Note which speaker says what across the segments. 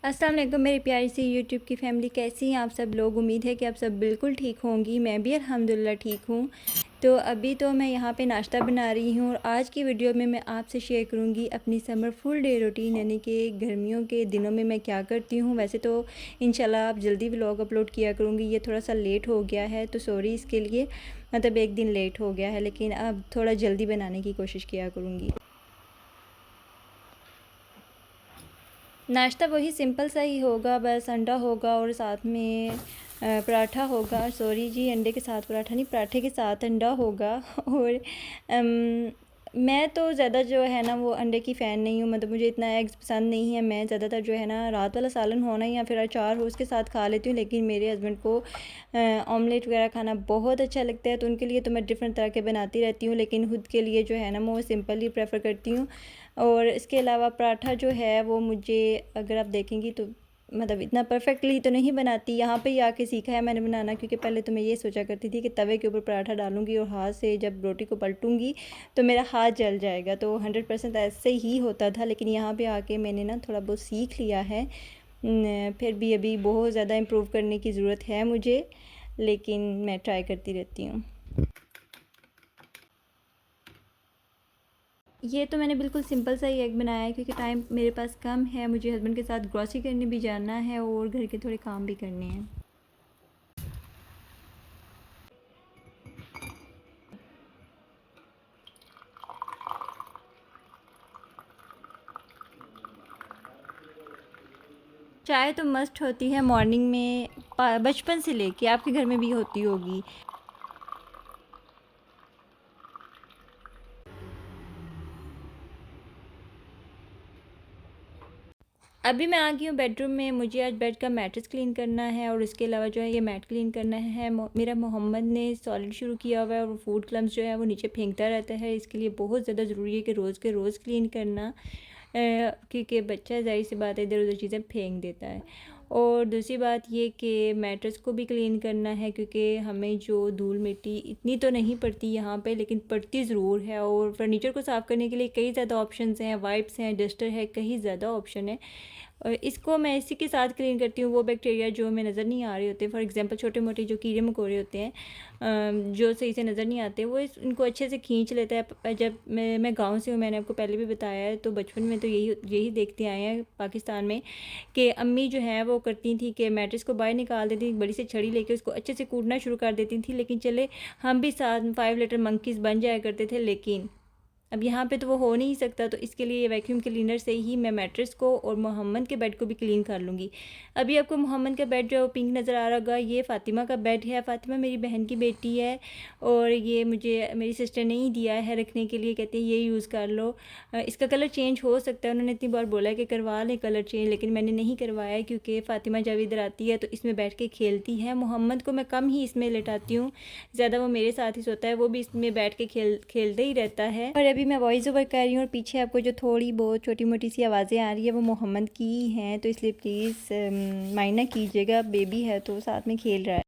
Speaker 1: अस्सलाम वालेकुम मेरी प्यारी सी यूट्यूब की फ़ैमिली, कैसी हैं आप सब लोग। उम्मीद है कि आप सब बिल्कुल ठीक होंगी। मैं भी अल्हम्दुलिल्लाह ठीक हूँ। तो अभी तो मैं यहाँ पे नाश्ता बना रही हूँ और आज की वीडियो में मैं आपसे शेयर करूँगी अपनी समर फुल डे रूटीन, यानी कि गर्मियों के दिनों में मैं क्या करती हूँ। वैसे तो इंशाल्लाह आप जल्दी व्लॉग अपलोड किया करूँगी, ये थोड़ा सा लेट हो गया है तो सॉरी इसके लिए, मतलब एक दिन लेट हो गया है, लेकिन अब थोड़ा जल्दी बनाने की कोशिश किया करूँगी। नाश्ता वही सिंपल सा ही होगा, बस अंडा होगा और साथ में पराठा होगा। सॉरी जी, अंडे के साथ पराठा नहीं, पराठे के साथ अंडा होगा। और मैं तो ज़्यादा जो है ना वो अंडे की फ़ैन नहीं हूँ, मतलब मुझे इतना एग्स पसंद नहीं है। मैं ज़्यादातर जो है ना रात वाला सालन होना या फिर अचार हो उसके साथ खा लेती हूँ, लेकिन मेरे हस्बैंड को ऑमलेट वगैरह खाना बहुत अच्छा लगता है, तो उनके लिए तो मैं डिफरेंट तरह के बनाती रहती हूँ, लेकिन खुद के लिए जो है ना मैं सिंपल ही प्रेफर करती हूँ। और इसके अलावा पराठा जो है वो मुझे, अगर आप देखेंगी तो मतलब इतना परफेक्टली तो नहीं बनाती, यहाँ पे ही आके सीखा है मैंने बनाना, क्योंकि पहले तो मैं ये सोचा करती थी कि तवे के ऊपर पराठा डालूंगी और हाथ से जब रोटी को पलटूंगी तो मेरा हाथ जल जाएगा, तो 100% ऐसे ही होता था। लेकिन यहाँ पे आके मैंने ना थोड़ा बहुत सीख लिया है। फिर भी अभी बहुत ज़्यादा इम्प्रूव करने की ज़रूरत है मुझे, लेकिन मैं ट्राई करती रहती हूँ। ये तो मैंने बिल्कुल सिंपल सा ही एग बनाया है, क्योंकि टाइम मेरे पास कम है, मुझे हस्बैंड के साथ ग्रॉसरी करने भी जाना है और घर के थोड़े काम भी करने हैं। चाय तो मस्ट होती है मॉर्निंग में, बचपन से लेके आपके घर में भी होती होगी। अभी मैं आ गई हूँ बेडरूम में, मुझे आज बेड का मैट्रेस क्लीन करना है और इसके अलावा जो है ये मैट क्लीन करना है। मेरा मोहम्मद ने सॉलिड शुरू किया हुआ है और फूड क्लम्स जो है वो नीचे फेंकता रहता है, इसके लिए बहुत ज़्यादा ज़रूरी है कि रोज़ के रोज़ क्लीन करना, क्योंकि बच्चा ज़ाहिर सी बात है इधर उधर चीज़ें फेंक देता है। और दूसरी बात ये कि मैट्रेस को भी क्लीन करना है, क्योंकि हमें जो धूल मिट्टी इतनी तो नहीं पड़ती यहाँ पे, लेकिन पड़ती ज़रूर है। और फर्नीचर को साफ़ करने के लिए कई ज़्यादा ऑप्शंस हैं, वाइप्स हैं, डस्टर है, कई ज़्यादा ऑप्शन है। और इसको मैं इसी के साथ क्लीन करती हूँ, वो बैक्टीरिया जो हमें नज़र नहीं आ रहे होते, फॉर एग्जांपल छोटे मोटे जो कीड़े मकोड़े होते हैं जो सही से नज़र नहीं आते, वो इनको अच्छे से खींच लेता है। जब मैं गांव से हूँ, मैंने आपको पहले भी बताया है, तो बचपन में तो यही यही देखते आए हैं पाकिस्तान में, कि अम्मी जो है वो करती थी कि मैट्रेस को बाहर निकाल देती थी, बड़ी सी छड़ी लेके उसको अच्छे से कूटना शुरू कर देती थी। लेकिन चले हम भी साथ 5 लीटर मंकीज़ बन जाया करते थे, लेकिन अब यहाँ पे तो वो हो नहीं सकता, तो इसके लिए वैक्यूम क्लीनर से ही मैं मैट्रेस को और मोहम्मद के बेड को भी क्लीन कर लूँगी। अभी आपको मोहम्मद का बेड जो पिंक नज़र आ रहा होगा, ये फ़ातिमा का बेड है। फ़ातिमा मेरी बहन की बेटी है और ये मुझे मेरी सिस्टर ने ही दिया है रखने के लिए, कहते हैं ये यूज़ कर लो। इसका कलर चेंज हो सकता है, उन्होंने इतनी बार बोला है कि करवा लें कलर चेंज, लेकिन मैंने नहीं करवाया है, क्योंकि फ़ातिमा जब इधर आती है तो इसमें बैठ के खेलती है। मोहम्मद को मैं कम ही इसमें लेटाती हूँ, ज़्यादा वो मेरे साथ ही सोता है, वो भी इसमें बैठ के खेलते ही रहता है। और अभी मैं वॉइस ओवर कर रही हूँ और पीछे आपको जो थोड़ी बहुत छोटी मोटी सी आवाज़ें आ रही है वो मोहम्मद की ही हैं, तो इसलिए प्लीज़ माइंड ना कीजिएगा, बेबी है तो साथ में खेल रहा है।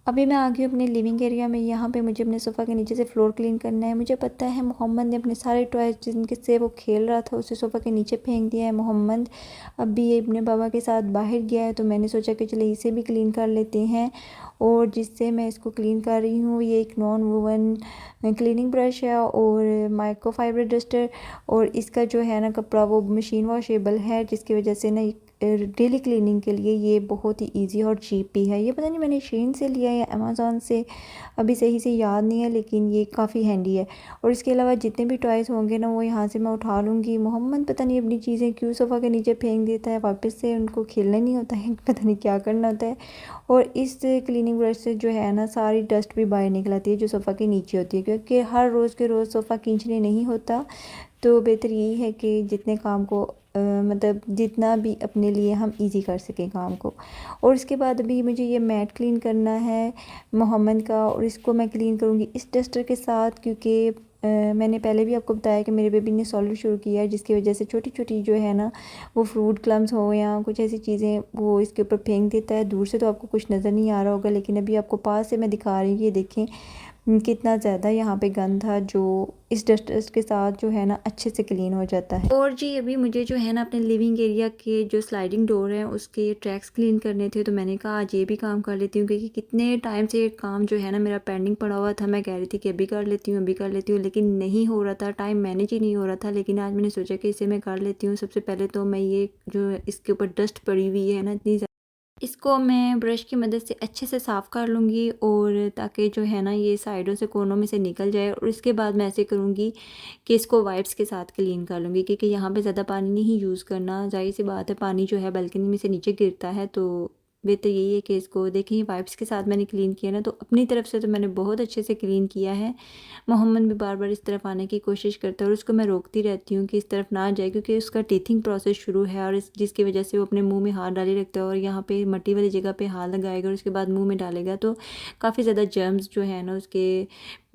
Speaker 1: अभी मैं आ गई हूँ अपने लिविंग एरिया में। यहाँ पे मुझे अपने सोफ़ा के नीचे से फ्लोर क्लीन करना है। मुझे पता है मोहम्मद ने अपने सारे टॉयज जिनके से वो खेल रहा था उसे सोफ़ा के नीचे फेंक दिया है। मोहम्मद अभी अपने बाबा के साथ बाहर गया है, तो मैंने सोचा कि चले इसे भी क्लीन कर लेते हैं। और जिससे मैं इसको क्लीन कर रही हूँ, ये एक नॉन वूवन क्लीनिंग ब्रश है और माइक्रोफाइबर डस्टर, और इसका जो है ना कपड़ा वो मशीन वॉशेबल है, जिसकी वजह से ना डेली क्लीनिंग के लिए ये बहुत ही इजी और चीप भी है। ये पता नहीं मैंने शेन से लिया है या अमेज़ॉन से, अभी सही से याद नहीं है, लेकिन ये काफ़ी हैंडी है। और इसके अलावा जितने भी टॉयज़ होंगे ना वो यहाँ से मैं उठा लूँगी। मोहम्मद पता नहीं अपनी चीज़ें क्यों सोफ़ा के नीचे फेंक देता है, वापस से उनको खेलना नहीं होता है, पता नहीं क्या करना होता है। और इस क्लीनिंग ब्रश से जो है ना सारी डस्ट भी बाहर निकल आती है जो सोफ़ा के नीचे होती है, क्योंकि हर रोज़ के रोज़ सोफ़ा खींचने नहीं होता। तो बेहतर यही है कि जितने काम को मतलब जितना भी अपने लिए हम इजी कर सकें काम को। और इसके बाद अभी मुझे ये मैट क्लीन करना है मोहम्मद का, और इसको मैं क्लीन करूँगी इस डस्टर के साथ, क्योंकि मैंने पहले भी आपको बताया कि मेरे बेबी ने सॉलिड शुरू किया है, जिसकी वजह से छोटी छोटी जो है ना वो फ्रूट क्लम्स हो या कुछ ऐसी चीज़ें वो इसके ऊपर फेंक देता है। दूर से तो आपको कुछ नज़र नहीं आ रहा होगा, लेकिन अभी आपको पास से मैं दिखा रही हूँ, ये देखें कितना ज़्यादा यहाँ पे गंद था, जो इस डस्टर्स के साथ जो है ना अच्छे से क्लीन हो जाता है। और जी अभी मुझे जो है ना अपने लिविंग एरिया के जो स्लाइडिंग डोर हैं उसके ट्रैक्स क्लीन करने थे, तो मैंने कहा आज ये भी काम कर लेती हूँ, क्योंकि कितने टाइम से ये काम जो है ना मेरा पेंडिंग पड़ा हुआ था। मैं कह रही थी कि अभी कर लेती हूँ, अभी कर लेती हूँ, लेकिन नहीं हो रहा था, टाइम मैनेज ही नहीं हो रहा था। लेकिन आज मैंने सोचा कि इसे मैं कर लेती हूँ। सबसे पहले तो मैं ये जो इसके ऊपर डस्ट पड़ी हुई है ना इतनी, इसको मैं ब्रश की मदद से अच्छे से साफ़ कर लूँगी, और ताकि जो है ना ये साइडों से कोनों में से निकल जाए। और इसके बाद मैं ऐसे करूँगी कि इसको वाइप्स के साथ क्लीन कर लूँगी, क्योंकि यहाँ पे ज़्यादा पानी नहीं यूज़ करना। ज़ाहिर सी बात है पानी जो है बालकनी में से नीचे गिरता है, तो बेहतर यही है कि इसको देखें वाइप्स के साथ मैंने क्लीन किया ना, तो अपनी तरफ से तो मैंने बहुत अच्छे से क्लीन किया है। मोहम्मद भी बार बार इस तरफ आने की कोशिश करता है और उसको मैं रोकती रहती हूँ कि इस तरफ ना जाए, क्योंकि उसका टीथिंग प्रोसेस शुरू है, और इस जिसकी वजह से वो अपने मुंह में हाथ डाले रखता है, और यहाँ पे मट्टी वाली जगह पे हाथ लगाएगा और उसके बाद मुंह में डालेगा, तो काफ़ी ज़्यादा जर्म्स जो है ना उसके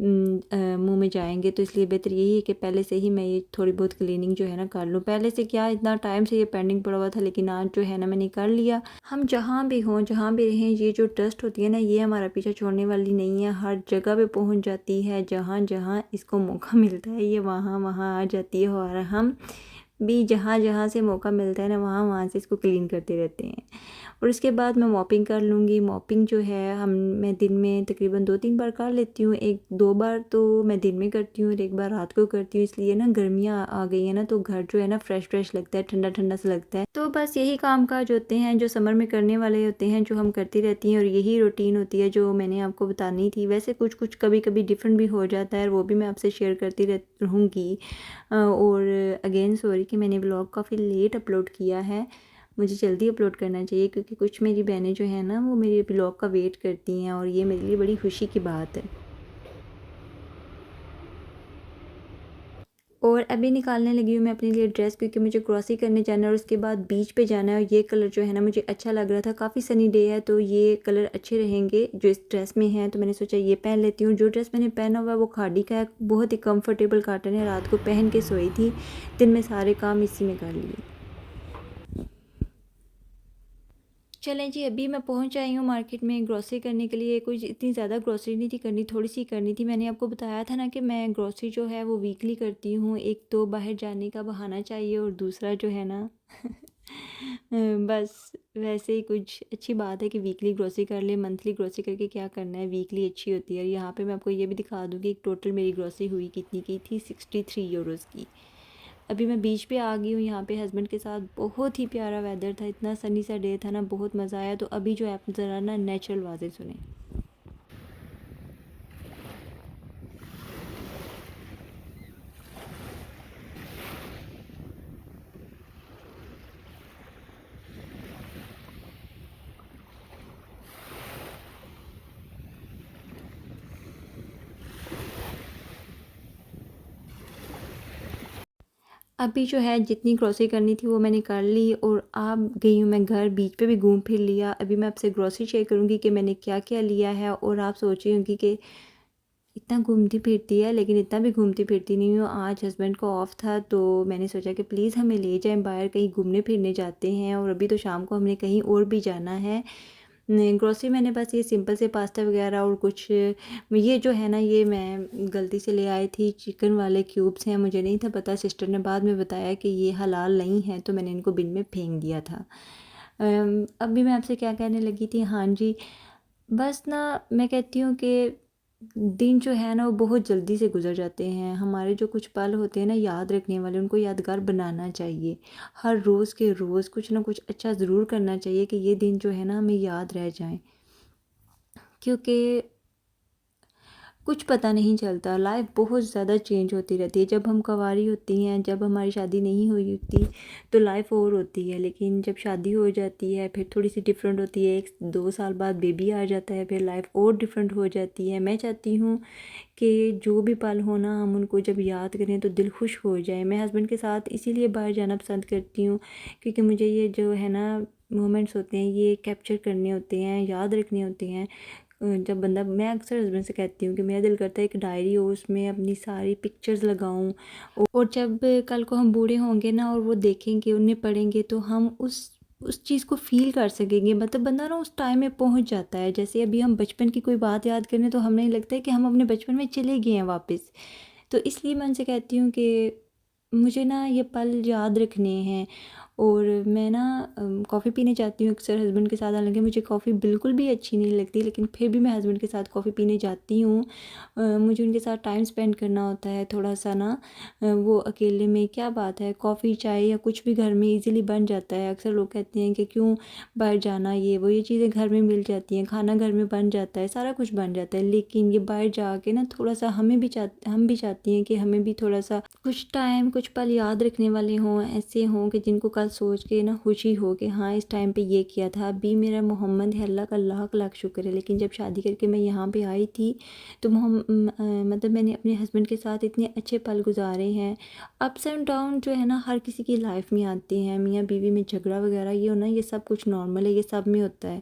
Speaker 1: मुंह में जाएंगे। तो इसलिए बेहतर यही है कि पहले से ही मैं ये थोड़ी बहुत क्लीनिंग जो है ना कर लूँ। पहले से क्या इतना टाइम से ये पेंडिंग पड़ा हुआ था, लेकिन आज जो है ना मैंने कर लिया। हम जहाँ भी हों, जहाँ भी रहें, ये जो डस्ट होती है ना ये हमारा पीछा छोड़ने वाली नहीं है, हर जगह पे पहुँच जाती है। जहाँ जहाँ इसको मौका मिलता है ये वहाँ वहाँ आ जाती है, और हम भी जहाँ जहाँ से मौका मिलता है ना वहाँ वहाँ से इसको क्लीन करते रहते हैं। और इसके बाद मैं मॉपिंग कर लूँगी। मॉपिंग जो है मैं दिन में तकरीबन 2-3 बार कर लेती हूँ। 1-2 बार तो मैं दिन में करती हूँ और एक बार रात को करती हूँ, इसलिए ना गर्मियाँ आ गई है ना, तो घर जो है ना फ्रेश फ्रेश लगता है, ठंडा ठंडा सा लगता है। तो बस यही काम काज होते हैं जो समर में करने वाले होते हैं, जो हम करती रहती हैं, और यही रूटीन होती है जो मैंने आपको बतानी थी। वैसे कुछ कुछ कभी कभी डिफरेंट भी हो जाता है, और वो भी मैं आपसे शेयर करती रहूँगी। और अगेन सॉरी कि मैंने ब्लॉग काफ़ी लेट अपलोड किया है। मुझे जल्दी अपलोड करना चाहिए, क्योंकि कुछ मेरी बहनें जो है ना वो मेरे ब्लॉग का वेट करती हैं, और ये मेरे लिए बड़ी खुशी की बात है। और अभी निकालने लगी हूँ मैं अपने लिए ड्रेस, क्योंकि मुझे क्रॉसिंग करने जाना है और उसके बाद बीच पे जाना है। और ये कलर जो है ना मुझे अच्छा लग रहा था, काफ़ी सनी डे है तो ये कलर अच्छे रहेंगे जो इस ड्रेस में है, तो मैंने सोचा ये पहन लेती हूँ। जो ड्रेस मैंने पहना हुआ है वो खादी का है, बहुत ही कंफर्टेबल कॉटन है। रात को पहन के सोई थी, दिन में सारे काम इसी में कर लिए। चलें जी, अभी मैं पहुंच आई हूँ मार्केट में ग्रॉसरी करने के लिए। कुछ इतनी ज़्यादा ग्रॉसरी नहीं थी करनी, थोड़ी सी करनी थी। मैंने आपको बताया था ना कि मैं ग्रॉसरी जो है वो वीकली करती हूँ। एक तो बाहर जाने का बहाना चाहिए, और दूसरा जो है ना बस वैसे ही कुछ अच्छी बात है कि वीकली ग्रॉसरी कर ले। मंथली ग्रॉसरी करके क्या करना है, वीकली अच्छी होती है। और यहाँ पे मैं आपको ये भी दिखा दूँगी एक टोटल मेरी ग्रॉसरी हुई कितनी की थी, 63 यूरोज़ की। अभी मैं बीच पे आ गई हूँ यहाँ पे हस्बैंड के साथ। बहुत ही प्यारा वेदर था, इतना सनी सा डे था ना, बहुत मज़ा आया। तो अभी जो है आप ज़रा ना नेचुरल आवाज़ें सुने। अभी जो है जितनी ग्रॉसरी करनी थी वो मैंने कर ली, और अब गई हूँ मैं घर। बीच पे भी घूम फिर लिया। अभी मैं आपसे ग्रॉसरी शेयर करूँगी कि मैंने क्या क्या लिया है। और आप सोच रही होंगी कि इतना घूमती फिरती है, लेकिन इतना भी घूमती फिरती नहीं हूँ। आज हस्बैंड को ऑफ था, तो मैंने सोचा कि प्लीज़ हमें ले जाएं बाहर, कहीं घूमने फिरने जाते हैं। और अभी तो शाम को हमने कहीं और भी जाना है। ग्रॉसरी मैंने बस ये सिंपल से पास्ता वगैरह और कुछ, ये जो है ना ये मैं गलती से ले आई थी, चिकन वाले क्यूब्स हैं। मुझे नहीं था पता, सिस्टर ने बाद में बताया कि ये हलाल नहीं है, तो मैंने इनको बिन में फेंक दिया था। अभी मैं आपसे क्या कहने लगी थी, हाँ जी, बस ना मैं कहती हूँ कि दिन जो है ना वो बहुत जल्दी से गुजर जाते हैं। हमारे जो कुछ पल होते हैं ना याद रखने वाले, उनको यादगार बनाना चाहिए। हर रोज़ के रोज़ कुछ ना कुछ अच्छा ज़रूर करना चाहिए कि ये दिन जो है ना हमें याद रह जाएं, क्योंकि कुछ पता नहीं चलता। लाइफ बहुत ज़्यादा चेंज होती रहती है। जब हम कवारी होती हैं, जब हमारी शादी नहीं हुई होती, तो लाइफ और होती है। लेकिन जब शादी हो जाती है फिर थोड़ी सी डिफरेंट होती है। 1-2 साल बाद बेबी आ जाता है, फिर लाइफ और डिफरेंट हो जाती है। मैं चाहती हूँ कि जो भी पल हो ना हम उनको जब याद करें तो दिल खुश हो जाए। मैं हस्बैंड के साथ इसीलिए बाहर जाना पसंद करती हूँ, क्योंकि मुझे ये जो है ना मोमेंट्स होते हैं ये कैप्चर करने होते हैं, याद रखने होते हैं। जब बंदा, मैं अक्सर हस्बैंड से कहती हूँ कि मेरा दिल करता है एक डायरी हो, उसमें अपनी सारी पिक्चर्स लगाऊँ। और जब कल को हम बूढ़े होंगे ना और वो देखेंगे, उन्हें पढ़ेंगे, तो हम उस उस चीज़ को फ़ील कर सकेंगे। मतलब बंदा ना उस टाइम में पहुंच जाता है। जैसे अभी हम बचपन की कोई बात याद करें तो हमें लगता है कि हम अपने बचपन में चले गए हैं वापस। तो इसलिए मैं उनसे कहती हूँ कि मुझे ना ये पल याद रखने हैं। और मैं ना कॉफ़ी पीने जाती हूँ अक्सर हस्बैंड के साथ। हालांकि मुझे कॉफ़ी बिल्कुल भी अच्छी नहीं लगती, लेकिन फिर भी मैं हस्बैंड के साथ कॉफ़ी पीने जाती हूँ। मुझे उनके साथ टाइम स्पेंड करना होता है थोड़ा सा ना। वो अकेले में क्या बात है, कॉफ़ी चाय या कुछ भी घर में इजीली बन जाता है। अक्सर लोग कहते हैं कि क्यों बाहर जाना, ये चीज़ें घर में मिल जाती हैं, खाना घर में बन जाता है, सारा कुछ बन जाता है। लेकिन ये बाहर जाके ना थोड़ा सा हम भी चाहती हैं कि हमें भी थोड़ा सा कुछ टाइम कुछ पल याद रखने वाले हों, ऐसे हों कि जिनको कल सोच के ना खुशी हो कि हाँ इस टाइम पे ये किया था। अभी मेरा मोहम्मद है, अल्लाह का लाख लाख शुक्र है। लेकिन जब शादी करके मैं यहाँ पे आई थी तो मतलब मैंने अपने हस्बैंड के साथ इतने अच्छे पल गुजारे हैं। अप्स एंड डाउन जो है ना हर किसी की लाइफ में आते हैं, मियाँ बीवी में झगड़ा वगैरह ये होना ये सब कुछ नॉर्मल है, ये सब में होता है।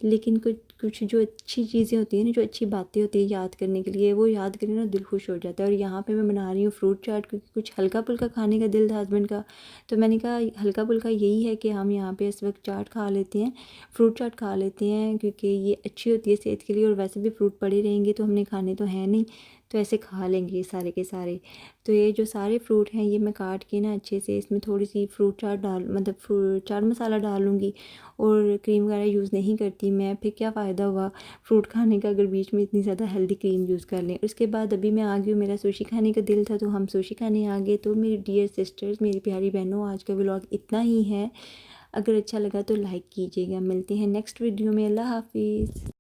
Speaker 1: लेकिन कुछ कुछ जो अच्छी चीज़ें होती हैं ना, जो अच्छी बातें होती हैं याद करने के लिए, वो याद करके ना दिल खुश हो जाता है। और यहाँ पे मैं बना रही हूँ फ्रूट चाट, क्योंकि कुछ हल्का फुल्का खाने का दिल था हस्बैंड का। तो मैंने कहा हल्का फुल्का यही है कि हम यहाँ पे इस वक्त चाट खा लेते हैं, फ्रूट चाट खा लेते हैं, क्योंकि ये अच्छी होती है सेहत के लिए। और वैसे भी फ्रूट पड़े रहेंगे तो हमने खाने तो है नहीं, तो ऐसे खा लेंगे ये सारे के सारे। तो ये जो सारे फ्रूट हैं ये मैं काट के ना अच्छे से इसमें थोड़ी सी फ्रूट चाट डाल मतलब फ्रूट चाट मसाला डालूँगी। और क्रीम वगैरह यूज़ नहीं करती मैं। फिर क्या फ़ायदा हुआ फ्रूट खाने का अगर बीच में इतनी ज़्यादा हेल्दी क्रीम यूज़ कर लें। उसके बाद अभी मैं आ गई हूँ, मेरा सुशी खाने का दिल था तो हम सुशी खाने आ गए। तो मेरी डियर सिस्टर्स, मेरी प्यारी बहनों, आज का व्लॉग इतना ही है। अगर अच्छा लगा तो लाइक कीजिएगा। मिलते हैं नेक्स्ट वीडियो में। अल्लाह हाफिज़।